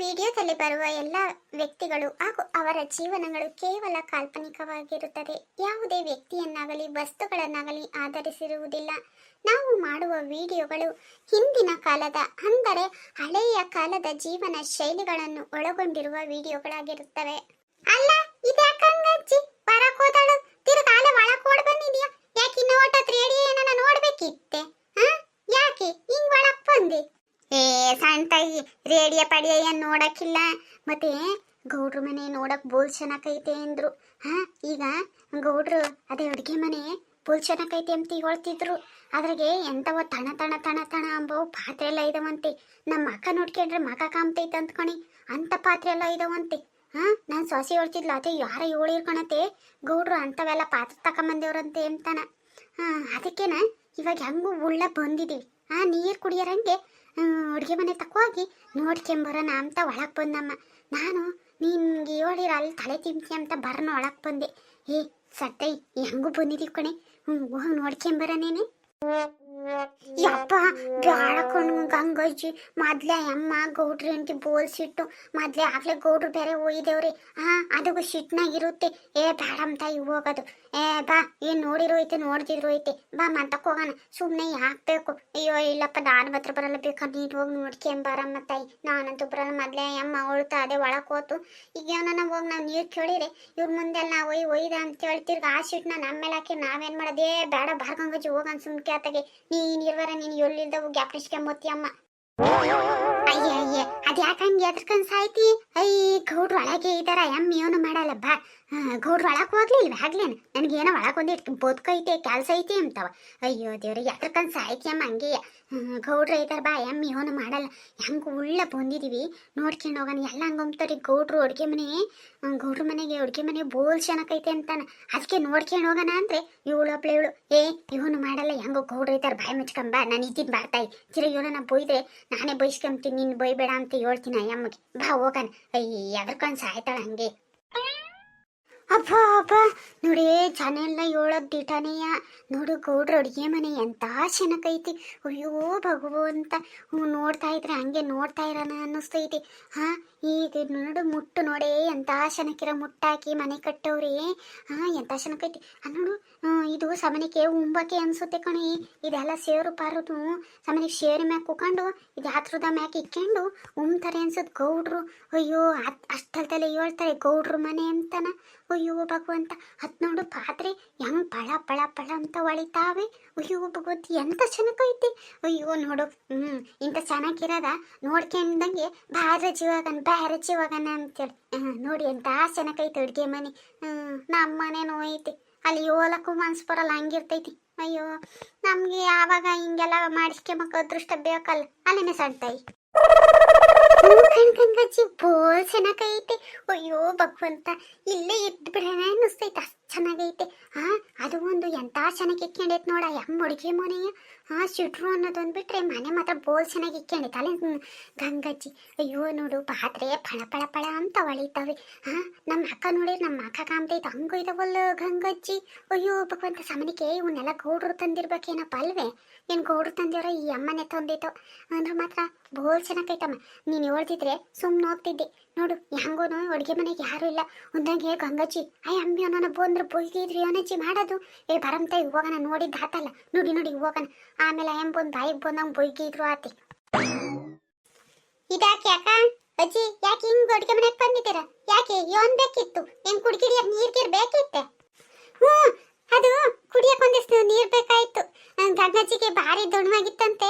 ವಿಡಿಯೋದಲ್ಲಿ ಬರುವ ಎಲ್ಲ ವ್ಯಕ್ತಿಗಳು ಹಾಗೂ ಅವರ ಜೀವನಗಳು ಕೇವಲ ಕಾಲ್ಪನಿಕವಾಗಿರುತ್ತದೆ. ಯಾವುದೇ ವ್ಯಕ್ತಿಯನ್ನಾಗಲಿ ವಸ್ತುಗಳನ್ನಾಗಲಿ ಆಧರಿಸಿರುವುದಿಲ್ಲ. ನಾವು ಮಾಡುವ ವಿಡಿಯೋಗಳು ಹಿಂದಿನ ಕಾಲದ ಅಂದರೆ ಹಳೆಯ ಕಾಲದ ಜೀವನ ಶೈಲಿಗಳನ್ನು ಒಳಗೊಂಡಿರುವ ವಿಡಿಯೋಗಳಾಗಿರುತ್ತವೆ. ಅಲ್ಲ ಇದ್ಯಾಕಂಗಜ್ಜಿ ಬರಕ್ ಹೋದಳು ತಿರುಗಾಲ ಒಳಕ್ ಓಡ್ ಬಂದಿದ್ಯಾ? ಯಾಕೆ ನೋಟ ರೇಡಿಯೋ ಏನನ್ನ ನೋಡ್ಬೇಕಿತ್ತೆ? ಯಾಕೆ ಹಿಂಗ್ ಒಳಕ್ ಬಂದಿ? ಏ ಸಣ್ಣ ತಾಯಿ, ರೇಡಿಯೋ ಪಡಿಯ ಏನ್ ನೋಡಕ್ಕಿಲ್ಲ. ಮತ್ತೆ ಗೌಡ್ರ ಮನೆ ನೋಡಕ್ ಬೋಲ್ ಚೆನ್ನಾಗೈತೆ ಅಂದ್ರು. ಈಗ ಗೌಡ್ರು ಅದೇ ಅಡುಗೆ ಮನೆ ಬೋಲ್ ಚೆನ್ನಾಗೈತೆ ಅಂತ ಹೇಳ್ತಿದ್ರು. ಅದ್ರಾಗೆ ಎಂತವ ತಣ ತಣ ತಣ ತಣ ಅಂಬವು ಪಾತ್ರೆ ಎಲ್ಲ ಇದಾವಂತೆ. ನಮ್ಮ ಅಕ್ಕ ನೋಡ್ಕೊಂಡ್ರೆ ಮಗ ಕಾಮ್ತೈತೆ ಅಂದ್ಕೊಣಿ, ಅಂತ ಪಾತ್ರೆ ಎಲ್ಲ ಇದಾವಂತೆ. ನಾನು ಸೊಸೆ ಹೇಳ್ತಿದ್ಲ, ಅದೇ ಯಾರ ಹೇಳಿರ್ಕೊಳತೆ ಗೌಡ್ರು ಅಂತವೆಲ್ಲ ಪಾತ್ರೆ ತಕೊಂಬಂದೇವ್ರಂತೆ ಅಂತಾನ. ಅದಕ್ಕೇನ ಇವಾಗ ಹೆಂಗೂ ಉಳ್ಳ ಬಂದಿದೀವಿ. ನೀರು ಕುಡಿಯೋರಂಗೆ ಅಡುಗೆ ಮನೆ ತಕ್ಕೋಗಿ ನೋಡ್ಕೊಂಬರೋಣ ಅಂತ ಒಳಗೆ ಬಂದಮ್ಮ. ನಾನು ನಿನ್ಗೆ ಹೇಳಿರ ಅಲ್ಲಿ ತಲೆ ತಿಂತಿ ಅಂತ ಬರೋಣ ಒಳಗೆ ಬಂದೆ. ಏ ಸತ್ತೈ ಹೆಂಗೂ ಬಂದಿದ್ದೀವಿ ಕಣೆ, ಹೋಗಿ ನೋಡ್ಕೊಂಬರೋನೇನೆ. ಯಪ್ಪ ಬ್ಯಾಳಕೊಂಡು ಗಂಗಜ್ಜಿ ಮೊದ್ಲೇ ಅಮ್ಮ ಗೌಡ್ರಿ ಅಂತ ಬೋಲ್ಸಿಟ್ಟು ಮೊದ್ಲೇ ಆಗ್ಲೇ ಗೌಡ್ರು ಬೇರೆ ಒಯ್ದೇವ್ರಿ. ಅದಕ್ಕೂ ಸಿಟ್ನಾಗಿರುತ್ತೆ. ಏ ಬ್ಯಾಡಮ್ಮ ತಾಯಿ ಹೋಗೋದು. ಬಾ ಏನ್ ನೋಡಿರೋ ಐತೆ ನೋಡ್ದಿದ್ರು ಐತೆ, ಬಾ ಮಂತಕ್ ಹೋಗೋಣ. ಸುಮ್ಮನೆ ಯಾಕಬೇಕು? ಅಯ್ಯೋ ಇಲ್ಲಪ್ಪ ನಾನು ಹತ್ರ ಬರಲ್ಲ, ಬೇಕಾದ್ರೆ ನೀನು ಹೋಗಿ ನೋಡ್ಕೊಂಬಾರಮ್ಮ ತಾಯಿ, ನಾನಂತೂ ಬರಲ್ಲ. ಮೊದ್ಲೇ ಅಮ್ಮ ಅವಳ್ತಾ ಅದೇ ಒಳಕ್ ಹೋತು. ಈಗ ಏನನ್ನ ಹೋಗಿ ನಾವು ನೀರು ಕೇಳಿರಿ ಇವ್ರ ಮುಂದೆಲ್ಲ ನಾವು ಒಯ್ದ ಅಂತ ಹೇಳ್ತಿರ್ಗ ಆ ಸಿಟ್ನ ನಮ್ಮ ಮೇಲೆ ಹಾಕಿ ನಾವೇನ್ ಮಾಡೋದೇ? ಬೇಡ ಬಾರ್ಗಂಗಜ್ಜಿ ಹೋಗನ್ ಸುಮ್ಕೆ ಆತಗೆ. ನೀನ್ ಇರ್ವಾರ ನೀನು ಎಲ್ಲಿಲ್ದವು ಗ್ಯಾಪ್ರಿಸ್ಕೊಂಬತ್ತಿ ಅಮ್ಮ. ಅಯ್ಯ ಅಯ್ಯ ಅದ್ಯಾಕಂಗೆ ಎದ್ರಕಂಡ್ ಸಾಯ್ತಿ? ಗೌಡ್ರು ಒಳಗೆ ಇದ್ದಾರ, ಎಮ್ಮೆ ಏನು ಮಾಡಲ್ಲ. ಬಾ ಗೌಡ್ರು ಒಳಗೆ ಹೋಗ್ಲಿಲ್ವ ಆಗ್ಲೇನು? ನನಗೇನೋ ಒಳಗೊಂದಿಟ್ಟು ಬದುಕೈತೆ ಕೆಲಸ ಐತಿ ಅಂತವ. ಅಯ್ಯೋ ದೇವ್ರಿಗೆ ಎದ್ರಕಂಡ್ ಸಾಯ್ತಿ ಅಮ್ಮ. ಹಂಗೆಯ ಗೌಡ್ರು ಐತಾರ, ಬಾ ಎಮ್ಮೆ ಏನು ಮಾಡಲ್ಲ. ಹೆಂಗೆ ಉಳ್ಳ ಬಂದಿದೀವಿ ನೋಡ್ಕೊಂಡು ಹೋಗೋಣ. ಎಲ್ಲ ಹಂಗಂಬ್ತಾರೆ ಗೌಡ್ರು ಅಡುಗೆ ಮನೆ, ಗೌಡ್ರ ಮನೆಗೆ ಅಡುಗೆ ಮನೆ ಬೋಲ್ ಚೆನ್ನಾಗೈತೆ ಅಂತಾನ. ಅದಕ್ಕೆ ನೋಡ್ಕೊಂಡು ಹೋಗೋಣ ಅಂದ್ರೆ ಇವಳೊಬ್ಳು ಇವಳು ಇವನು ಮಾಡಲ್ಲ. ಹೆಂಗೋ ಗೌಡ್ರು ಐತಾರ, ಬಾಯಿ ಮುಚ್ಕೊಂಬ, ನಾನು ಇದ್ದೀನಿ ಬಾರ್ತಾಯಿ. ತಿರುಗಿ ಇವಳು ನಾ ಬೈದ್ರೆ ನಾನೇ ಬೈಸ್ಕೊಂತೀನಿ, ನಿನ್ನ ಬೈಬೇಡ ಅಂತ ಹೇಳ್ತೀನಿ ಅಮ್ಮಗೆ. ಬಾ ಹೋಗೋಣ. ಎದ್ರಕೊಂಡು ಸಾಯ್ತಾಳ ಹಂಗೆ. ಅಬ್ಬ ಅಬ್ಬ ನೋಡಿ ಜನ ಎಲ್ಲ ಹೇಳೋದು ದಿಟಾನೆಯ. ನೋಡು ಗೌಡ್ರ ಅಡುಗೆ ಮನೆ ಎಂತ ಚೆನ್ನಾಗೈತಿ. ಅಯ್ಯೋ ಭಗವಂತ, ನೋಡ್ತಾ ಇದ್ರೆ ಹಂಗೆ ನೋಡ್ತಾ ಇರೋಣ ಅನ್ನಿಸ್ತೈತಿ. ಈಗ ನೋಡು ಮುಟ್ಟು ನೋಡೇ ಎಂತ ಚೆನ್ನಾಗಿರೋ ಮುಟ್ಟಾಕಿ ಮನೆ ಕಟ್ಟವ್ರಿ. ಎಂತ ಚೆನ್ನಾಗೈತಿ ನೋಡು. ಇದು ಸಮನಿಕೆ ಉಂಬಕ್ಕೆ ಅನ್ಸುತ್ತೆ ಕಣಿ. ಇದೆಲ್ಲ ಸೇರು ಪಾರದು ಸಮನಿಗೆ ಶೇರಿ ಮ್ಯಾಕ್ ಕುಕೊಂಡು ಇದು ಹತ್ರದ ಮ್ಯಾಕ್ ಇಕ್ಕೊಂಡು ಉಂಬ್ತಾರೆ ಅನ್ಸದ್ ಗೌಡ್ರು. ಅಯ್ಯೋ ಅಷ್ಟಲ್ದಲ್ಲೇ ಹೇಳ್ತಾರೆ ಗೌಡ್ರು ಮನೆ ಅಂತಾನ. ಅಯ್ಯೋ ಭಗವಂತ, ಅದ್ ನೋಡು ಪಾತ್ರೆ ಹೆಂಗ್ ಪಳ ಪಳ ಪಳ ಅಂತ ಹೊಳಿತಾವೆ. ಅಯ್ಯೋ ಭಗವಂತ ಎಂತ ಚೆನ್ನಾಗೈತಿ. ಅಯ್ಯೋ ನೋಡು ಇಂಥ ಚೆನ್ನಾಗಿರೋದ ನೋಡ್ಕೊಂಡಂಗೆ ಬ್ಯಾರೆ ಜೀವಾಗನ ಅಂತೇಳಿ. ನೋಡಿ ಎಂತ ಚೆನ್ನಾಗೈತಿ ಅಡುಗೆ ಮನೆ. ನಮ್ಮ ಮನೇನೂ ಐತಿ, ಅಲ್ಲಿ ಹೋಲಕ್ಕೂ ಮನ್ಸು ಬರಲ್ಲ, ಹಂಗಿರ್ತೈತಿ. ಅಯ್ಯೋ ನಮ್ಗೆ ಯಾವಾಗ ಹಿಂಗೆಲ್ಲ ಮಾಡಿಸ್ಕೊಂಬಕ್ ಅದೃಷ್ಟ ಬೇಕಲ್ಲ ಅಲ್ಲೇನೆ ಸಣ್ತಾಯಿ. ಗಂಗಜ್ಜಿ ಬೋಲ್ ಚೆನ್ನಾಗೈತೆ. ಅಯ್ಯೋ ಭಗವಂತ, ಇಲ್ಲೇ ಇದ್ದು ಬಿಡೋಣ ಅನ್ನಿಸ್ತೈತೆ, ಅಷ್ಟು ಚೆನ್ನಾಗೈತೆ. ಅದು ಒಂದು ಎಂತ ಚೆನ್ನಾಗಿ ಇಕ್ಕೊಂಡೈತೆ ನೋಡ ಎಮ್ಮ ಅಡುಗೆ ಮನೆಯ. ಸಿಟ್ರು ಅನ್ನೋದೊಂದು ಬಿಟ್ರೆ ಮನೆ ಮಾತ್ರ ಬೋಲ್ ಚೆನ್ನಾಗಿ ಇಕ್ಕೊಂಡೈತೆ ಅಲ್ಲೇ ಗಂಗಜ್ಜಿ. ಅಯ್ಯೋ ನೋಡು ಪಾತ್ರೆ ಪಳ ಪಳ ಪಳ ಅಂತ ಹೊಳಿತಾವೆ. ನಮ್ಮ ಅಕ್ಕ ನೋಡಿ, ನಮ್ಮ ಅಕ್ಕ ಕಾಮ್ತೈತೆ ಹಂಗೂ ಇದಾವಲ್ಲ ಗಂಗಜ್ಜಿ. ಅಯ್ಯೋ ಭಗವಂತ, ಸಮನಿಕೆ ಇವನ್ನೆಲ್ಲ ಗೌಡ್ರು ತಂದಿರ್ಬೇಕೇನಪ್ಪ ಅಲ್ವೇ? ಏನು ಗೌಡ್ರು ತಂದಿರೋ ಈ ಅಮ್ಮನೆ ತಂದೈತೋ ಅಂದ್ರೆ ಮಾತ್ರ ಬೋಲ್ ಚೆನ್ನಾಗೈತಮ್ಮ. ನೀನು ಹೇಳ್ತಿದ್ರೆ ಸುಮ್ಮನೆ ಹೋಗ್ತಿದ್ದೆ. ನೋಡು ಹೆಂಗೋನು ಅಡುಗೆ ಮನೆಗೆ ಯಾರು ಇಲ್ಲ ಒಂದಂಗೆ ಗಂಗಜ್ಜಿ. ಅಮ್ಮಿ ಅನ್ನೋ ಬಂದ್ರೆ ಬೊಯ್ಗಿದ್ರಿ ಅವನಜ್ಜಿ ಮಾಡೋದು. ಬರಂತ ಹೋಗೋಣ, ನೋಡಿದ್ದು ಆತಲ್ಲ, ನೋಡಿ ನೋಡಿ ಹೋಗೋಣ. ಆಮೇಲೆ ಬಂದು ಬಾಯಿಗೆ ಬಂದಂಗೆ ಬೊಯ್ಗಿದ್ರು ಆತಿ. ಇದಾಕೆ ಅಕ್ಕ ಅಜ್ಜಿ, ಯಾಕೆ ಹಿಂಗ್ ಅಡುಗೆ ಮನೆಗೆ ಬಂದಿದ್ದೀರ? ಯಾಕೆ ಏನ್ ಬೇಕಿತ್ತು? ಏನ್ ಕುಡ್ಕಿಡಿಯ ನೀರ್ ಬೇಕಿತ್ತೆ? ಅದು ಕುಡಿಯಕ್ ಒಂದಿಷ್ಟು ನೀರ್ ಬೇಕಾಯ್ತು. ಗಂಗಜ್ಜಿಗೆ ಭಾರಿ ದೊಣ್ಣವಾಗಿತ್ತಂತೆ.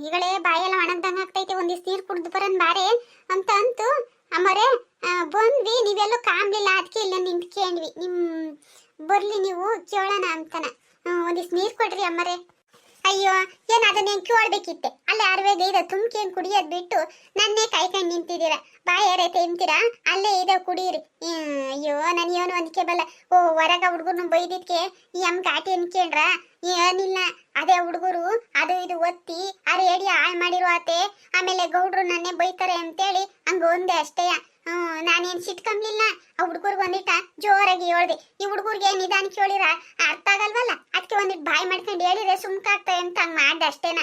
ಈಗಳೇ ಬಾಯೆಲ್ಲ ಒಣಗ್ದಂಗ ಆಗ್ತೈತೆ, ಒಂದಿಷ್ಟು ನೀರು ಕುಡ್ದು ಬರೋನ್ ಬಾರೆ ಅಂತ ಅಂತು. ಅಮ್ಮರೇ ಬಂದ್ವಿ, ನೀವೆಲ್ಲೂ ಕಾಮ್ಲಿಲ್ಲ, ಅದಕ್ಕೆ ಇಲ್ಲ ನಿಂತ್ಕೊಂಡ್ವಿ. ಬರ್ಲಿ ನೀವು ಕೇಳೋಣ ಅಂತಾನ. ಒಂದಿಷ್ಟು ನೀರು ಕೊಡ್ರಿ ಅಮ್ಮರೇ. ಅಯ್ಯೋ ಏನ್ ಅದನ್ನೇ ಕೇಳ್ಬೇಕಿತ್ತೆ? ಅಲ್ಲೇ ಅರ್ವೇಗೆ ಇದೆ ತುಂಬ್ಕೇನ್ ಕುಡಿಯೋದ್ ಬಿಟ್ಟು ನನ್ನೇ ಕಾಯ್ಕೊಂಡು ನಿಂತಿದ್ದೀರ. ಬಾಯಾರೆ ತಿಂತೀರಾ? ಅಲ್ಲೇ ಇದೆ ಕುಡೀರಿ. ಅಯ್ಯೋ ನನ್ ಏನು ಅಂದ್ಕೆ ಬಲ್ಲ. ಹೊರಗ ಹುಡುಗರ್ನ ಬೈದಿದ್ಕೆ ಈ ಅಮ್ಮ ಘಾಟಿ ಅನ್ಕೊಂಡ್ರ? ಏನಿಲ್ಲ, ಅದೇ ಹುಡುಗರು ಅದು ಇದು ಒತ್ತಿ ಆ ರೇಡಿಯೋ ಹಾಳು ಮಾಡಿರೋ ಆತೆ. ಆಮೇಲೆ ಗೌಡ್ರು ನನ್ನೇ ಬೈತಾರೆ ಅಂತೇಳಿ ಹಂಗ ಒಂದೇ ಅಷ್ಟೇಯ. ನಾನೇನ್ ಸಿಟ್ಕೊಂಬ್ಲಿಲ್ಲ. ಆ ಹುಡುಗರ್ಗೆ ಒಂದಿಟ್ಟ ಜೋರಾಗಿ ಹೇಳ್ದೆ. ಈ ಹುಡುಗರ್ಗೆ ನಿಧಾನ ಕೇಳಿರ ಅರ್ಥ ಆಗಲ್ವಲ್ಲ, ಅದಕ್ಕೆ ಒಂದಿಟ್ಟು ಬಾಯಿ ಮಾಡ್ಕೊಂಡು ಹೇಳಿದ್ರೆ ಸುಮ್ಕಾಗ್ತವೆ ಅಂತ ಹಂಗ ಮಾಡ್ದೆ ಅಷ್ಟೇನ.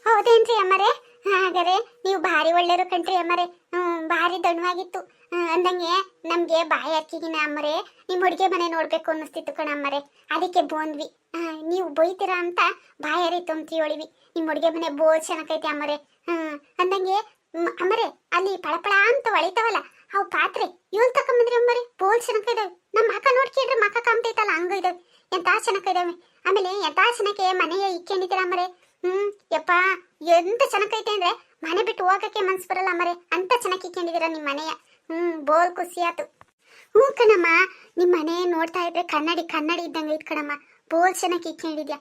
ಹೌದೇನ್ರಿ ಅಮ್ಮರೇ? ಹಾಗಾದ್ರೆ ನೀವು ಭಾರಿ ಒಳ್ಳೆಯರು ಕಣ್ರಿ ಅಮ್ಮರೆ. ಭಾರಿ ದಣವಾಗಿತ್ತು. ಅಂದಂಗೆ ನಮ್ಗೆ ಬಾಯಿ ಅಕ್ಕಿಗಿನ ಅಮ್ಮರೆ ನಿಮ್ಮ ಅಡುಗೆ ಮನೆ ನೋಡ್ಬೇಕು ಅನ್ನಿಸ್ತಿತ್ತು ಕಣ ಅಮ್ಮರೆ. ಅದಕ್ಕೆ ಬಂದ್ವಿ. ನೀವು ಬೈತೀರಾ ಅಂತ ಬಾಯಿ ಹರಿತು ಅಂತ ಹೇಳಿವಿ. ನಿಮ್ಮ ಅಡುಗೆ ಮನೆ ಬೋಲ್ ಚೆನ್ನಾಗೈತೆ ಅಮ್ಮರೆ. ಅಂದಂಗೆ ಅಮ್ಮರೆ ಅಲ್ಲಿ ಪಳಪಳ ಅಂತ ಹೊಳಿತಾವಲ್ಲ ಅವು ಪಾತ್ರೆ ಇವಳು ತಕೊಂಬಂದ್ರಿ ಅಮ್ಮರೆ. ಬೋಲ್ ಚೆನ್ನಾಗಿದಾವೆ. ನಮ್ಮ ಮಕ್ಕ ನೋಡ್ಕೊಂಡ್ರೆ ಮಕ್ಕ ಕಾಮ್ತೈತಲ್ಲ ಹಂಗ ಇದಾವೆ. ಎಂತ ಚೆನ್ನಾಗಿದಾವೆ. ಆಮೇಲೆ ಎಂತ ಚೆನ್ನಾಗೆ ಮನೆಯ ಇಕ್ಕೊಂಡಿದ್ದೀರ ಅಮ್ಮರೆ. ಯಪ್ಪ ಎಂತ ಚೆನ್ನಾಗೈತೆ ಅಂದ್ರೆ ಮನೆ ಬಿಟ್ಟು ಹೋಗಕ್ಕೆ ಮನ್ಸು ಬರಲ್ಲ ಅಮ್ಮರೆ. ಅಂತ ಚೆನ್ನಾಗಿ ಇಕ್ಕೊಂಡಿದ್ದೀರ ನಿಮ್ಮ ಮನೆಯ. ಬೋಲ್ ಖುಷಿ ಆತು. ಕಣಮ್ಮ, ನಿಮ್ಮ ಮನೆ ನೋಡ್ತಾ ಇದ್ರೆ ಕನ್ನಡಿ ಕನ್ನಡಿ ಇದ್ದಂಗೆ ಐತ್ ಕಣಮ್ಮ. ಬೋಲ್ ಚೆನ್ನಾಗಿ ಇಕ್ಕೊಂಡಿದ್ಯಾ.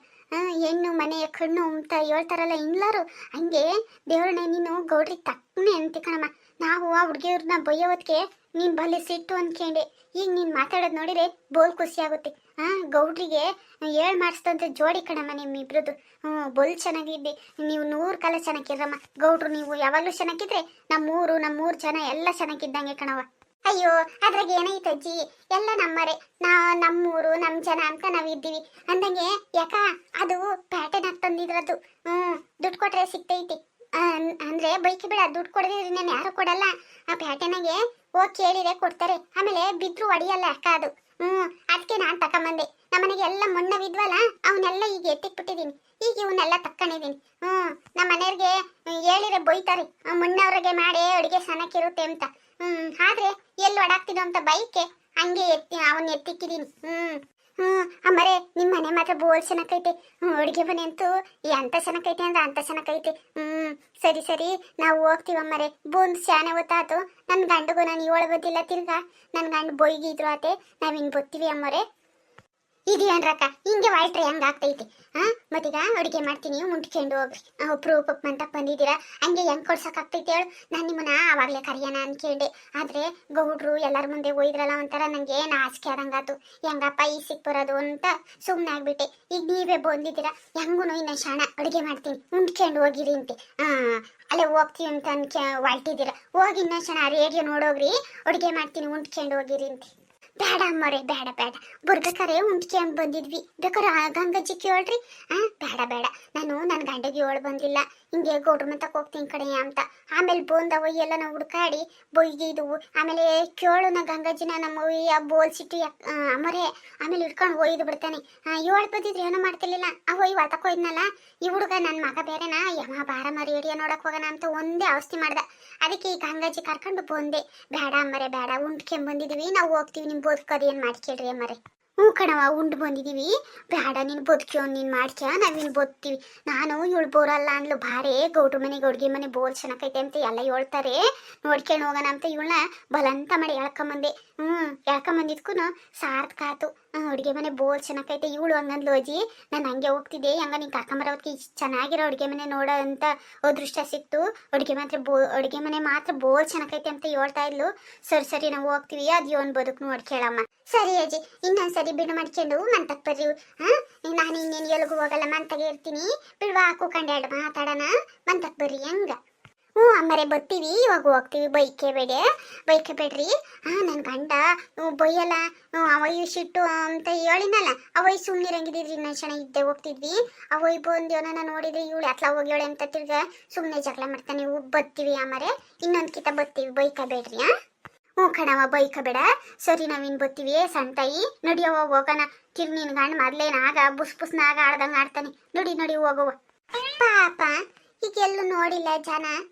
ಹೆಣ್ಣು ಮನೆಯ ಕಣ್ಣು ಅಂತ ಹೇಳ್ತಾರಲ್ಲ ಎಲ್ಲರೂ ಹಂಗೆ. ದೇವ್ರನ್ನೇ ನೀನು ಗೌಡ್ರಿಗೆ ತಕ್ಕನೆ ಅಂತಿ ಕಣಮ್ಮ. ನಾವು ಆ ಹುಡುಗಿಯವ್ರನ್ನ ಬೈಯೋದಕ್ಕೆ ನೀನು ಬಲ್ಲಿ ಸಿಟ್ಟು ಅನ್ಕೊಂಡೆ. ಈಗ ನೀನು ಮಾತಾಡೋದು ನೋಡಿದ್ರೆ ಬೋಲ್ ಖುಷಿ ಆಗುತ್ತೆ. ಗೌಡ್ರಿಗೆ ಹೇಳ್ ಮಾಡಿಸ್ತಂತೆ ಜೋಡಿ ಕಣಮ್ಮ ನಿಮ್ಮಿಬ್ರದ್ದು. ಬೋಲ್ ಚೆನ್ನಾಗಿದ್ದೆ. ನೀವು 100 ಕಾಲ ಚೆನ್ನಾಗಿರಮ್ಮ. ಗೌಡ್ರು ನೀವು ಯಾವಾಗಲೂ ಚೆನ್ನಾಗಿದ್ರೆ ನಮ್ಮೂರು ಜನ ಎಲ್ಲ ಚೆನ್ನಾಗಿದ್ದಂಗೆ ಕಣವ. ಅಯ್ಯೋ ಅದ್ರಾಗ ಏನೈತೆ ಅಜ್ಜಿ, ಎಲ್ಲ ನಮ್ಮರೆ. ನಮ್ಮೂರು ನಮ್ಮ ಜನ ಅಂತ ನಾವಿದ್ದೀವಿ ಅಂದಂಗೆ. ಯಾಕ ಅದು ಪ್ಯಾಟರ್ನ್ ತಂದಿದ್ರದ್ದು. ದುಡ್ಡು ಕೊಟ್ರೆ ಸಿಗ್ತೈತಿ ಅಂದ್ರೆ ಬೈಕ್ ಬಿಡ. ದುಡ್ಡು ಕೊಡದಿದ್ರೆ ನಾನು ಯಾರು ಕೊಡಲ್ಲ. ಆ ಪ್ಯಾಟರ್ನಾಗೆ ಹೋಗಿ ಕೇಳಿದ್ರೆ ಕೊಡ್ತಾರೆ. ಆಮೇಲೆ ಬಿದ್ರು ಹೊಡಿಯಲ್ಲ ಅಕ್ಕ ಅದು. ಅದಕ್ಕೆ ನಾನು ತಕೊಂಬಂದೆ. ನಮ್ಮನೆಗೆ ಎಲ್ಲ ಮಣ್ಣವಿದ್ವಲ್ಲ ಅವನ್ನೆಲ್ಲ ಈಗ ಎತ್ತಿಕ್ಬಿಟ್ಟಿದ್ದೀನಿ. ಈಗ ಇವನ್ನೆಲ್ಲ ತಕ್ಕೊಂಡಿದ್ದೀನಿ. ನಮ್ಮ ಮನೆಯವ್ರಿಗೆ ಹೇಳಿದ್ರೆ ಬೈತಾರೆ, ಮಣ್ಣವ್ರಿಗೆ ಮಾಡಿ ಅಡುಗೆ ಚೆನ್ನಾಗಿರುತ್ತೆ ಅಂತ. ಆದ್ರೆ ಎಲ್ಲಿ ಓಡಾಕ್ತಿನೋ ಅಂತ ಬೈಕೆ ಹಂಗೆ ಅವನ್ನ ಎತ್ತಿಕ್ಕಿದ್ದೀನಿ. ಅಮ್ಮರೇ ನಿಮ್ಮ ಮನೆ ಮಾತ್ರ ಬೋಲ್ ಚೆನ್ನಾಗೈತೆ. ಅಡುಗೆ ಮನೆ ಅಂತೂ ಎಂತ ಚೆನ್ನಾಗೈತೆ ಅಂದ್ರೆ ಅಂತ ಚೆನ್ನಾಗೈತೆ. ಸರಿ ನಾವು ಹೋಗ್ತೀವಮ್ಮರೆ. ಬಂದು ಶಾನೆ ಹೊತ್ತಾತು. ನನ್ನ ಗಂಡಗೂ ನಾನು ಹೇಳೋದಿಲ್ಲ. ತಿರ್ಗಾ ನನ್ನ ಗಂಡು ಬೊಯ್ಗಿದ್ರು ಆತೆ. ನಾವಿನ್ ಬರ್ತೀವಿ ಅಮ್ಮರೆ. ಇದೆಯನ್ರಕ್ಕ ಹಿಂಗೆ ವಾಯ್ಟ್ರಿ ಹಂಗೆ ಆಗ್ತೈತಿ. ಮತ್ತೀಗ ಅಡುಗೆ ಮಾಡ್ತೀನಿ, ಮುಂಟ್ಕೊಂಡು ಹೋಗ್ರಿ. ಅಪ್ರೂಪಕ್ಕೆ ಅಂತ ಬಂದಿದ್ದೀರಾ, ಹಂಗೆ ಹೆಂಗೆ ಕೊಡ್ಸೋಕ್ಕಾಗ್ತೈತಿ ಹೇಳು. ನಾನು ನಿಮ್ಮನ್ನ ಆವಾಗಲೇ ಕರೆಯೋಣ ಅನ್ಕೊಂಡೆ. ಆದರೆ ಗೌಡ್ರು ಎಲ್ಲರ ಮುಂದೆ ಒಯ್ದ್ರಲ್ಲ ಒಂಥರ ನನಗೆ ನಾಚಿಕೆ ಆದಂಗಾತು. ಹೆಂಗಪ್ಪ ಈ ಸಿಕ್ ಬರೋದು ಅಂತ ಸುಮ್ಮನೆ ಆಗ್ಬಿಟ್ಟೆ. ಈಗ ನೀವೇ ಬಂದಿದ್ದೀರಾ, ಹೆಂಗೂ ಇನ್ನು ಶಾಣ ಅಡುಗೆ ಮಾಡ್ತೀನಿ, ಮುಂಟ್ಕೊಂಡು ಹೋಗಿರಿ ಅಂತೆ. ಅಲ್ಲೇ ಹೋಗ್ತೀವಿ ಅಂತ ಹೊಲ್ಟಿದ್ದೀರಾ. ಹೋಗಿ ಇನ್ನ ಶಾಣ ರೇಡಿಯೋ ನೋಡೋಗ್ರಿ, ಅಡುಗೆ ಮಾಡ್ತೀನಿ ಮುಂಟ್ಕೊಂಡು ಹೋಗಿರಿ ಅಂತೆ. ಬೇಡ ಅಮ್ಮರೇ, ಬೇಡ ಬರ್ಬೇಕಾರೆ ಉಂಟ್ಕೊಂಡು ಬಂದಿದ್ವಿ. ಬೇಕಾರೆ ಗಂಗಜ್ಜಿ ಕೇಳ್ರಿ. ಬೇಡ ನಾನು ನನ್ನ ಗಂಡಗೆ ಹೇಳಿ ಬಂದಿಲ್ಲ. ಹಿಂಗೆ ಗೌಡ್ರ ಮಂತಕ್ಕೆ ಹೋಗ್ತೀನಿ ಕಡೆ ಅಂತ. ಆಮೇಲೆ ಬಂದವ ಎಲ್ಲ ನಾವು ಹುಡ್ಕಾಡಿ ಬೊಯ್ಗಿದ್ವು. ಆಮೇಲೆ ಕೇಳು ಗಂಗಜ್ಜಿನ ನಮ್ಮ ಬೋಲ್ಸಿಟ್ಟು ಅಮ್ಮರೇ. ಆಮೇಲೆ ಹಿಡ್ಕೊಂಡು ಒಯ್ದು ಬಿಡ್ತಾನೆ. ಹೇಳಿ ಬಂದಿದ್ರೆ ಏನೋ ಮಾಡ್ತಿರ್ಲಿಲ್ಲ. ಒಯ್ ಹೊತ್ತಕೊಯ್ದ್ನಲ್ಲ ಈ ಹುಡುಗ. ನನ್ನ ಮಗ ಬೇರೆನಾ ಯಮ ಬಾರಮ್ಮ ರೇಡಿಯೋ ನೋಡಕ್ ಹೋಗೋಣ ಅಂತ ಒಂದೇ ಔಷಧಿ ಮಾಡ್ದ. ಅದಕ್ಕೆ ಈ ಗಂಗಜ್ಜಿ ಕರ್ಕೊಂಡು ಬಂದೆ. ಬೇಡ ಅಮ್ಮರೇ ಬೇಡ, ಉಂಟ್ಕೊಂಡ್ ಬಂದಿದೀವಿ, ನಾವು ಹೋಗ್ತೀವಿ. ನಿಮ್ ಬದುಕೋದು ಏನ್ ಮಾಡ್ಕೇಳ್ರಿ ಅಮ್ಮರೇ. ಕಣವ ಉಂಡು ಬಂದಿದೀವಿ. ಬೇಡ ನೀನು ಬದುಕ್ಯೋ, ನೀನು ಮಾಡ್ಕ್ಯಾ, ನಾವಿನ್ ಬದುಕ್ತೀವಿ. ನಾನು ಇವಳು ಬೋರಲ್ಲ ಅಂದ್ಲು. ಭಾರೇ ಗೌಡ್ರ ಮನೆ ಗೌಡ್ಗೆ ಮನೆ ಬೋಲ್ ಚೆನ್ನಾಗೈತೆ ಅಂತ ಎಲ್ಲ ಹೇಳ್ತಾರೆ. ನೋಡ್ಕೊಂಡು ಹೋಗೋಣ ಅಂತ ಇವಳನ್ನ ಬಲಂತ ಮಾಡಿ ಎಳ್ಕೊಂಬಂದೆ. ಎಳ್ಕೊಂಬಂದಿದ್ಕೂ ಸಾರ್ಥಕ ಆತು. ಅಡುಗೆ ಮನೆ ಬೋಲ್ ಚೆನ್ನಾಗೈತೆ. ಇವಳು ಹಂಗಂದ್ಲು ಅಜ್ಜಿ. ನಾನು ಹಂಗೆ ಹೋಗ್ತಿದ್ದೆ, ಹಂಗ ನೀನು ಕರ್ಕೊಂಬರೋದಕ್ಕೆ ಇಷ್ಟು ಚೆನ್ನಾಗಿರೋ ಅಡುಗೆ ಮನೆ ನೋಡೋ ಅಂತ ಅದೃಷ್ಟ ಸಿಕ್ತು. ಅಡುಗೆ ಮನೆ ಮಾತ್ರ ಬೋಲ್ ಚೆನ್ನಾಗೈತೆ ಅಂತ ಹೇಳ್ತಾ ಇದ್ಲು. ಸರಿ ನಾವು ಹೋಗ್ತೀವಿ. ಅದು ಇವನ್ ಬದುಕು ನೋಡ್ಕೇಳಮ್ಮ. ಸರಿ ಅಜ್ಜಿ, ಇನ್ನೊಂದ್ಸರಿ ಬಿಡು ಮಾಡ್ಕೊಂಡು ಮಂತಕ್ಕೆ ಬರ್ರಿ. ನಾನು ಇನ್ನೇನು ಎಲ್ಗೂ ಹೋಗಲ್ಲ, ಮಂತಾಗೆ ಇರ್ತೀನಿ. ಬಿಡುವ ಕೂಕೊಂಡು ಮಾತಾಡೋಣ. ಮಂತಕ್ಕೆ ಬರ್ರಿ ಹಂಗ. ಅಮ್ಮರೇ ಬರ್ತೀವಿ. ಇವಾಗ ಹೋಗ್ತೀವಿ. ಬೈಕೆ ಬೇಡ್ರಿ. ನನ್ನ ಗಂಡ ಬೈಯಲ್ಲ, ಅವಯ್ಯ ಸಿಟ್ಟು ಅಂತ ಹೇಳಿನಲ್ಲ. ಅವಯ್ಯ ಸುಮ್ಮನಿರಂಗಿದ್ರಿ ಇನ್ನೂ ಚೆನ್ನಾಗಿದ್ದೆ ಹೋಗ್ತಿದ್ವಿ. ಅವಯ್ಯ ಬಂದೇವನ ನೋಡಿದ್ರೆ ಇವಳು ಎತ್ಲ ಹೋಗ್ಯಾಳೆ ಅಂತ ತಿರ್ಗ ಸುಮ್ಮನೆ ಜಗಳ ಮಾಡ್ತಾನೆ. ಬರ್ತೀವಿ ಅಮ್ಮರೇ, ಇನ್ನೊಂದು ಕಿತ ಬರ್ತೀವಿ. ಬೈಕ ಬೇಡ್ರಿ. ಕಣವ ಬೈಕ ಬೇಡ. ಸರಿ ನಾವಿನ್ ಬರ್ತೀವಿ. ಸಣ್ಣ ತಾಯಿ ನಡಿಯವ ಹೋಗೋಣ. ನಿನ್ ಗಂಡ ಮೊದ್ಲೇನಾಗ ಬುಸ್ನಾಗ ಆಡ್ದಂಗ ಆಡ್ತಾನೆ. ನಡಿ ಹೋಗುವ. ಪಾಪ ಈಗ ಎಲ್ಲೂ ನೋಡಿಲ್ಲ ಜನ.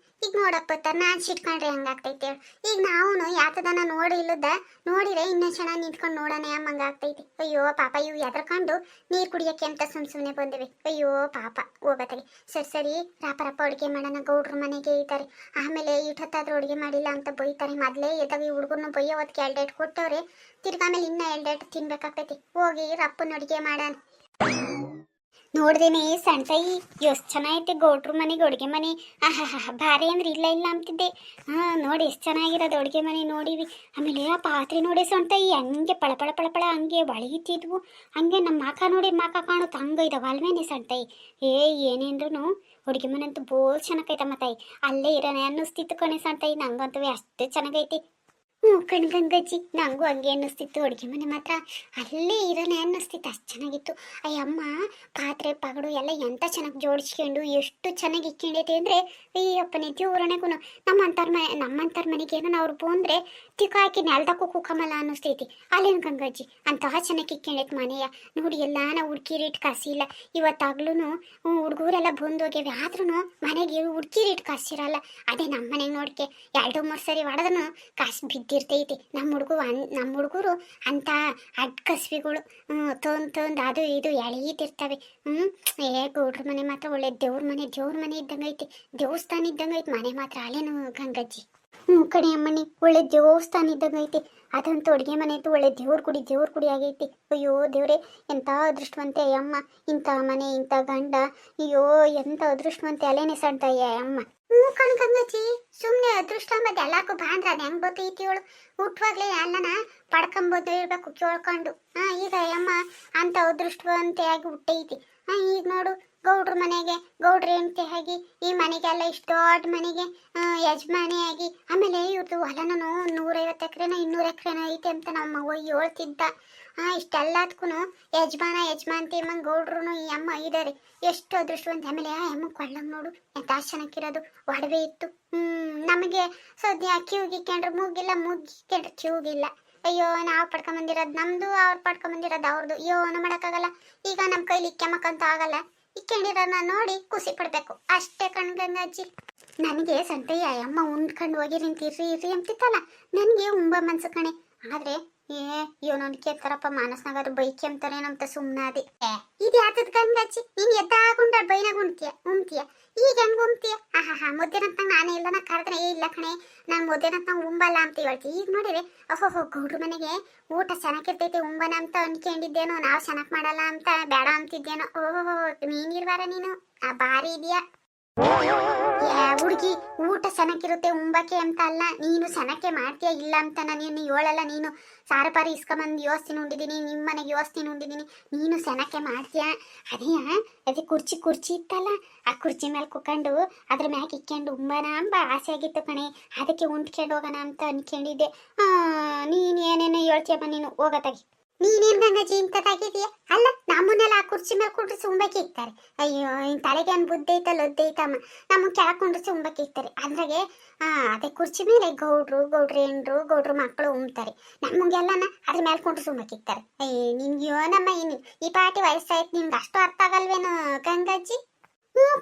ಈಗ ನೋಡಕ್ ಬರ್ತಾರ. ನಾನ್ ಸಿಟ್ಕೊಂಡ್ರೆ ಹಂಗಾಗ್ತೈತೆ. ಈಗ ನಾವು ಯಾತದನ ನೋಡಿದ್ರೆ ಇನ್ನೊಂದು ಕ್ಷಣ ನಿಂತ್ಕೊಂಡು ನೋಡೋಣ ಅಮ್ಮಂಗ ಆಗ್ತೈತಿ. ಅಯ್ಯೋ ಪಾಪ ಇವು ಎದ್ರಕೊಂಡು ನೀರು ಕುಡಿಯಕ್ಕೆ ಅಂತ ಸುಮ್ಮನೆ ಬಂದಿವೆ. ಅಯ್ಯೋ ಪಾಪ ಹೋಗತ್ತಾಗೆ. ಸರಿ ರಾಪರಪ್ಪ ಅಡುಗೆ ಮಾಡೋಣ. ಗೌಡ್ರ ಮನೆಗೆ ಇದ್ದಾರೆ. ಆಮೇಲೆ ಇಟ್ಟೊತ್ತಾದ್ರೂ ಅಡುಗೆ ಮಾಡಿಲ್ಲ ಅಂತ ಬೈತಾರೆ. ಮೊದಲೇ ಎದಾಗ ಹುಡುಗರನ್ನ ಬೈಯೋ ಹೊತ್ತಿಗೆ 2 ಏಟು ಕೊಟ್ಟವ್ರೆ. ತಿರ್ಗಾಮೇಲೆ ಇನ್ನೂ 2 ಏಟು ತಿನ್ಬೇಕಾಗ್ತೈತಿ. ಹೋಗಿ ರಪ್ಪನ ಅಡುಗೆ ಮಾಡೋಣ. ನೋಡ್ದೇನೆ ಸಣ್ಣ ತಾಯಿ ಎಷ್ಟು ಚೆನ್ನಾಗೈತೆ ಗೌಡ್ರ ಮನೆಗೆ ಅಡುಗೆ ಮನೆ. ಭಾರಿ ಅಂದ್ರೆ ಇಲ್ಲ ಅಂತಿದ್ದೆ. ನೋಡಿ ಎಷ್ಟು ಚೆನ್ನಾಗಿರೋದು ಅಡುಗೆ ಮನೆ ನೋಡಿವಿ. ಆಮೇಲೆ ಆ ಪಾತ್ರೆ ನೋಡಿ ಸಣ್ಣ ತಾಯಿ ಹಂಗೆ ಪಳಪಳ ಹಂಗೆ ಒಳಗಿತ್ತಿದ್ವು. ಹಂಗೆ ನಮ್ಮ ಮಾಕ ಕಾಣುತ್ತೆ ಹಂಗೆ ಇದಾವ ಅಲ್ವೇನೆ ಸಣ್ಣ ತಾಯಿ. ಏನೇಂದ್ರೂ ಅಡುಗೆ ಮನೆ ಅಂತೂ ಬೋಲ್ ಚೆನ್ನಾಗೈತಮ್ಮ ತಾಯಿ. ಅಲ್ಲೇ ಇರೋಣ ಅನ್ನಿಸ್ತಿತ್ತು ಕಣೆ ಸಣ್ಣ ತಾಯಿ. ನಂಗಂತೂ ಅಷ್ಟೇ ಚೆನ್ನಾಗೈತಿ. ಕಣ್ಗಂಗಜ್ಜಿ ನಂಗೂ ಹಂಗೆ ಅನ್ನಿಸ್ತಿತ್ತು. ಅಡುಗೆ ಮನೆ ಮಾತ್ರ ಅಲ್ಲೇ ಇರೋಣ ಅನ್ನಿಸ್ತಿತ್ತು, ಅಷ್ಟು ಚೆನ್ನಾಗಿತ್ತು. ಅಯ್ಯಮ್ಮ ಪಾತ್ರೆ ಪಗಡು ಎಲ್ಲ ಎಂತ ಚೆನ್ನಾಗಿ ಜೋಡಿಸ್ಕೊಂಡು ಎಷ್ಟು ಚೆನ್ನಾಗಿ ಇಕ್ಕೊಂಡೈತೆ ಅಂದರೆ ಅಯ್ಯಪ್ಪನೇ ದೇವ್ರಣೆಗೂ ನಮ್ಮಂತರ ಮನೆಗೆ ಏನೋ ಅವ್ರು ಬಂದರೆ ತಿಕ್ಕ ಹಾಕಿ ನೆಲ್ದಕ್ಕೂ ಕುಕ್ಕಮಲ್ಲ ಅನ್ನಿಸ್ತೈತಿ. ಅಲ್ಲೇನು ಗಂಗಜ್ಜಿ ಅಂತಹ ಚೆನ್ನಾಗಿ ಇಕ್ಕೊಂಡೈತೆ ಮನೆಯ. ನೋಡಿ ಎಲ್ಲ ನಾವು ಹುಡ್ಕಿರಿಟ್ಟು ಕಾಸಿಲ್ಲ. ಇವತ್ತಾಗ್ಲೂ ಹುಡುಗರೆಲ್ಲ ಬಂದು ಹೋಗ್ಯಾವೆ, ಆದ್ರೂ ಮನೆಗೆ ಹುಡ್ಕಿರಿಟ್ಟು ಕಾಸಿರಲ್ಲ. ಅದೇ ನಮ್ಮ ಮನೆಗೆ ನೋಡ್ಕೆ 2-3 ಸರಿ ಹೊಡೆದ್ರೂ ಕಾಸು ಬಿದ್ದಿರ್ತೈತಿ. ನಮ್ಮ ಹುಡುಗರು ಅಂತ ಅಡ್ ಕಸ್ಬಿಗಳು ತೊಂದು ಅದು ಇದು ಎಳೀತಿರ್ತವೆ. ಗೌಡ್ರ ಮನೆ ಮಾತ್ರ ಒಳ್ಳೆ ದೇವ್ರ ಮನೆ ಇದ್ದಂಗೈತಿ, ದೇವಸ್ಥಾನ ಇದ್ದಂಗೈತಿ ಮನೆ ಮಾತ್ರ. ಅಲ್ಲೇನು ಗಂಗಜ್ಜಿ ಕಣೆ ಅಮ್ಮಣ್ಣಿ ಒಳ್ಳೆ ದೇವಸ್ಥಾನ ಇದ್ದಂಗೈತಿ. ಅದಂತೂ ಅಡುಗೆ ಮನೆ ಅಂತೂ ಒಳ್ಳೆ ದೇವ್ರ ಗುಡಿ ಆಗೈತಿ. ಅಯ್ಯೋ ದೇವ್ರೆ ಎಂಥ ಅದೃಷ್ಟವಂತೆ ಅಮ್ಮ, ಇಂಥ ಮನೆ ಇಂಥ ಗಂಡ. ಅಯ್ಯೋ ಎಂಥ ಅದೃಷ್ಟವಂತೆ ಅಲ್ಲೇನೆ ಸಣ್ಣ ಅಮ್ಮ. ಕಣ್ಗಂಗಜ್ಜಿ ಸುಮ್ಮನೆ ಅದೃಷ್ಟ ಅಂಬದು ಎಲ್ಲಕ್ಕೂ ಬಾಂದ್ರ ಅದು ಹೆಂಗೆ ಗೊತ್ತೈತಿ ಅವಳು ಹುಟ್ಟುವಾಗ್ಲೇ ಎಲ್ಲನ ಪಡ್ಕೊಂಬೋದು ಇರಬೇಕು ಕೇಳ್ಕೊಂಡು. ಈಗ ಅಮ್ಮ ಅಂತ ಅದೃಷ್ಟವಂತೆ ಆಗಿ ಹುಟ್ಟೈತಿ. ಈಗ ನೋಡು ಗೌಡ್ರ ಮನೆಗೆ ಗೌಡ್ರ ಹೆಂಡತಿ ಆಗಿ ಈ ಮನೆಗೆಲ್ಲ ಇಷ್ಟು ದೊಡ್ಡ ಮನೆಗೆ ಯಜಮಾನಿಯಾಗಿ, ಆಮೇಲೆ ಇವ್ರದ್ದು ಹೊಲನೂ 150 ಎಕರೆನೋ 200 ಎಕರೆನೋ ಐತೆ ಅಂತ ನಮ್ಮ ಅವ್ವ ಹೇಳ್ತಿದ್ದ. ಇಷ್ಟೆಲ್ಲದಕ್ಕೂ ಯಜಮಾನ್ತಿ ಅಮ್ಮ ಗೌಡ್ರು ಈ ಅಮ್ಮ ಇದ್ದಾರೆ. ಎಷ್ಟು ಅದೃಷ್ಟವಂತ. ಆಮೇಲೆ ಆ ಅಮ್ಮ ಕೊಳ್ಳಂಗೆ ನೋಡು ಎಂತ ಚೆನ್ನಾಗಿರೋದು, ಒಡವೆ ಇತ್ತು. ನಮಗೆ ಸದ್ಯ ಕಿವಿಗಿಕ್ಕೊಂಡ್ರೆ ಮೂಗಿಕ್ಕೊಂಡ್ರೆ ಕಿವಿಗಿಲ್ಲ. ಅಯ್ಯೋ ನಾವು ಪಡ್ಕೊಂಬಂದಿರೋದು ನಮ್ದು, ಅವ್ರು ಪಡ್ಕೊಂಬಂದಿರೋದು ಅವ್ರದ್ದು. ಅಯ್ಯೋ ನಮ್ಮಡಕ್ಕಾಗಲ್ಲ. ಈಗ ನಮ್ಮ ಕೈಲಿ ಇಕ್ಕೆಮಕ್ಕಂತ ಆಗಲ್ಲ. ಇಕ್ಕೊಂಡಿರೋದನ್ನ ನೋಡಿ ಖುಷಿ ಪಡ್ಬೇಕು ಅಷ್ಟೇ ಕಣ್ಗಂಗಜ್ಜಿ. ನನಗೆ ಸಂತಯ್ಯ ಅಮ್ಮ ಉಂಡ್ಕೊಂಡು ಹೋಗಿ ಇರ್ರಿ ಅಂತಿತ್ತಲ್ಲ, ನನಗೆ ಮನ್ಸು ಕಣೆ. ಆದ್ರೆ ಇವನೊಂದು ಕೇಳ್ತಾರಪ್ಪ ಮಾನಸ್ನಾಗ ಅದು ಬೈಕ್ ಅಂತಾರೇನಂತ ಸುಮ್ಮನಾದೆ. ಇದು ಯಾತದ ಗಂಗಜ್ಜಿ ನೀನು ಎದ್ದಾಗುಂಡ ಬೈನಾಗ ಉಣ್ತೀಯ ಈಗ ಹೆಂಗ್ ಉಣ್ತೀಯ? ಮುದ್ದೆನಂತ ನಾನೇ ಇಲ್ಲ, ನಾ ಕರೆದ್ರೆ ಇಲ್ಲ ಕಣೆ ನಾನು ಮುದ್ದೆನಂತ ಉಂಬಲ್ಲ ಅಂತ ಹೇಳ್ತಿ. ಈಗ ನೋಡಿದ್ರೆ ಓಹೋ ಗೌಡ್ರ ಮನೆಗೆ ಊಟ ಚೆನ್ನಾಗಿರ್ತೈತೆ ಉಂಬನ ಅಂತ ಅನ್ಕೊಂಡಿದ್ದೇನೋ, ನಾವು ಚೆನ್ನಾಗಿ ಮಾಡಲ್ಲ ಅಂತ ಬೇಡ ಅಂತಿದ್ದೇನೋ. ಓಹೋ ನೀನಿರ್ವಾರ ನೀನು ಭಾರಿ ಇದೆಯಾ ಹುಡುಗಿ. ಊಟ ಸನಕ್ಕಿರುತ್ತೆ ಉಂಬಕ್ಕೆ ಅಂತ ಅಲ್ಲ, ನೀನು ಸನಕ್ಕೆ ಮಾಡ್ತೀಯ ಇಲ್ಲ ಅಂತ ನಾನು ಹೇಳಲ್ಲ. ನೀನು ಸಾರು ಪಾರಿ ಇಸ್ಕೊಂಬಂದು ಯೋಸ್ತಿನ ಉಂಡಿದ್ದೀನಿ, ನಿಮ್ಮ ಮನೆಗೆ ಯೋಸ್ತಿನ ಉಂಡಿದ್ದೀನಿ, ನೀನು ಸನಕ್ಕೆ ಮಾಡ್ತೀಯ. ಅದೇ ಕುರ್ಚಿ ಇತ್ತಲ್ಲ, ಆ ಕುರ್ಚಿ ಮೇಲೆ ಕುತ್ಕೊಂಡು ಅದ್ರ ಮ್ಯಾಗ ಇಕ್ಕೊಂಡು ಉಂಬನ ಅಂಬ ಆಸೆ ಆಗಿತ್ತು ಕಣೆ. ಅದಕ್ಕೆ ಉಂಡ್ಕೊಂಡು ಹೋಗೋಣ ಅಂತ ಅನ್ಕೊಂಡಿದ್ದೆ. ನೀನು ಏನೇನೋ ಹೇಳ್ತೀಯಮ್ಮ, ನೀನು ಹೋಗತ್ತಾಗಿ. ನೀನೇನ್ ಗಂಗಜ್ಜಿ ಇಂಥದ್ದಾಗಿದೆಯಾ? ಅಲ್ಲ ನಮ್ಮನ್ನೆಲ್ಲ ಆ ಕುರ್ಚಿ ಮೇಲೆ ಕುಂಡ್ರಿಸಿ ಉಂಬಕ್ಕೆ ಇಕ್ತಾರೆ. ಅಯ್ಯೋ ಇನ್ ತಲೆಗೆ ಅನ್ ಬುದ್ಧಿ ಐತಲ್ಲ ಒದ್ದೈತಮ್ಮ, ನಮ್ಮ ಕೆಳಗೆ ಕುಂಡ್ರಿಸಿ ಉಂಬಕ್ಕೆ ಇಕ್ತಾರೆ. ಅದ್ರಾಗೆ ಅದೇ ಕುರ್ಚಿ ಮೇಲೆ ಗೌಡ್ರು ಹೆಂಡ್ರು ಗೌಡ್ರು ಮಕ್ಕಳು ಉಂಬ್ತಾರೆ. ನಮಗೆಲ್ಲನ ಅದ್ರ ಮೇಲೆ ಕುಂಡ್ರಿಸಿ ಉಂಬಕ್ಕೆ ಇಕ್ತಾರೆ. ನಿನ್ಗೆ ಏನಮ್ಮ ಈ ಪಾಟಿ ವಯಸ್ಸಾಯ್ತು, ನಿನ್ಗೆ ಅಷ್ಟು ಅರ್ಥ ಆಗಲ್ವೇನು ಗಂಗಜ್ಜಿ?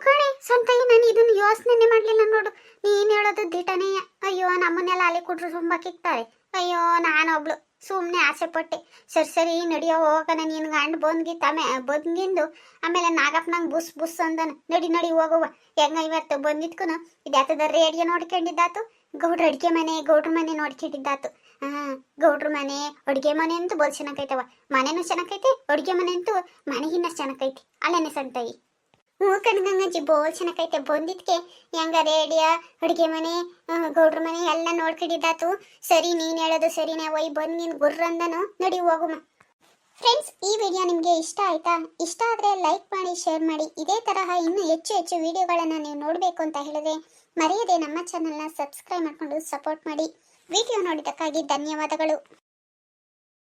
ಕಣೆ ಸಂತಯ್ಯ, ನಾನು ಇದನ್ನು ಯೋಚನೆ ಮಾಡ್ಲಿಲ್ಲ ನೋಡು. ನೀನ್ ಹೇಳೋದು ದಿಟನೇ. ಅಯ್ಯೋ ನಮ್ಮನ್ನೆಲ್ಲ ಅಲ್ಲಿ ಕುಂಡ್ರಿಸಿ ಉಂಬಕ್ಕೆ ಇಕ್ತಾರೆ. ಅಯ್ಯೋ ನಾನೊಬ್ಳು ಸುಮ್ಮನೆ ಆಸೆ ಪಟ್ಟೆ. ಸರಿ ನಡಿಯೋ ಹೋಗೋಣ, ನೀನು ಗಂಡು ಬಂದ್ಗಿಂದು ಆಮೇಲೆ ನಾಗಪ್ಪ ನಂಗೆ ಬುಸ್ ಅಂದನ. ನಡಿ ಹೋಗುವ. ಹೆಂಗ ಇವತ್ತು ಬಂದಿದ್ಕು ಇದಾತದ ರೇಡಿಯೋ ನೋಡ್ಕೊಂಡಿದ್ದಾತು, ಗೌಡ್ರ ಮನೆ ನೋಡ್ಕೊಂಡಿದ್ದಾತು. ಗೌಡ್ರ ಮನೆ ಅಡುಗೆ ಮನೆ ಅಂತೂ ಬೋಲ್ ಚೆನ್ನಾಗೈತವ. ಮನೆನೂ ಚೆನ್ನಾಗೈತಿ, ಅಡುಗೆ ಮನೆ ಅಂತೂ ಮನೆಗಿನ್ನ ಚೆನ್ನಾಗೈತಿ. ಅಲ್ಲೇನೆ ಸಂತಯಿ. ಕಣ್ಗಂಗಜ್ಜಿ ಬೋಲ್ ಚೆನ್ನಾಗೈತೆ. ಬಂದಿದ್ಕೆ ಹೆಂಗ ರೇಡಿಯೋ ಅಡುಗೆ ಮನೆ ಗೌಡ್ರ ಮನೆ ಎಲ್ಲ ನೋಡ್ಕೊಂಡಿದ್ದಾತು. ಸರಿ ನೀನು ಹೇಳೋದು ಸರಿನೇ. ಒಯ್ ಬಂದು ನೀನು ಗುರ್ರಂದನು. ನಡಿ ಹೋಗುಮ. ಫ್ರೆಂಡ್ಸ್, ಈ ವಿಡಿಯೋ ನಿಮಗೆ ಇಷ್ಟ ಆಯ್ತಾ? ಇಷ್ಟ ಆದರೆ ಲೈಕ್ ಮಾಡಿ, ಶೇರ್ ಮಾಡಿ. ಇದೇ ತರಹ ಇನ್ನೂ ಹೆಚ್ಚು ವಿಡಿಯೋಗಳನ್ನು ನೀವು ನೋಡಬೇಕು ಅಂತ ಹೇಳಿದ್ರೆ ಮರೆಯದೆ ನಮ್ಮ ಚಾನಲ್ನ ಸಬ್ಸ್ಕ್ರೈಬ್ ಮಾಡಿಕೊಂಡು ಸಪೋರ್ಟ್ ಮಾಡಿ. ವಿಡಿಯೋ ನೋಡಿದ್ದಕ್ಕಾಗಿ ಧನ್ಯವಾದಗಳು.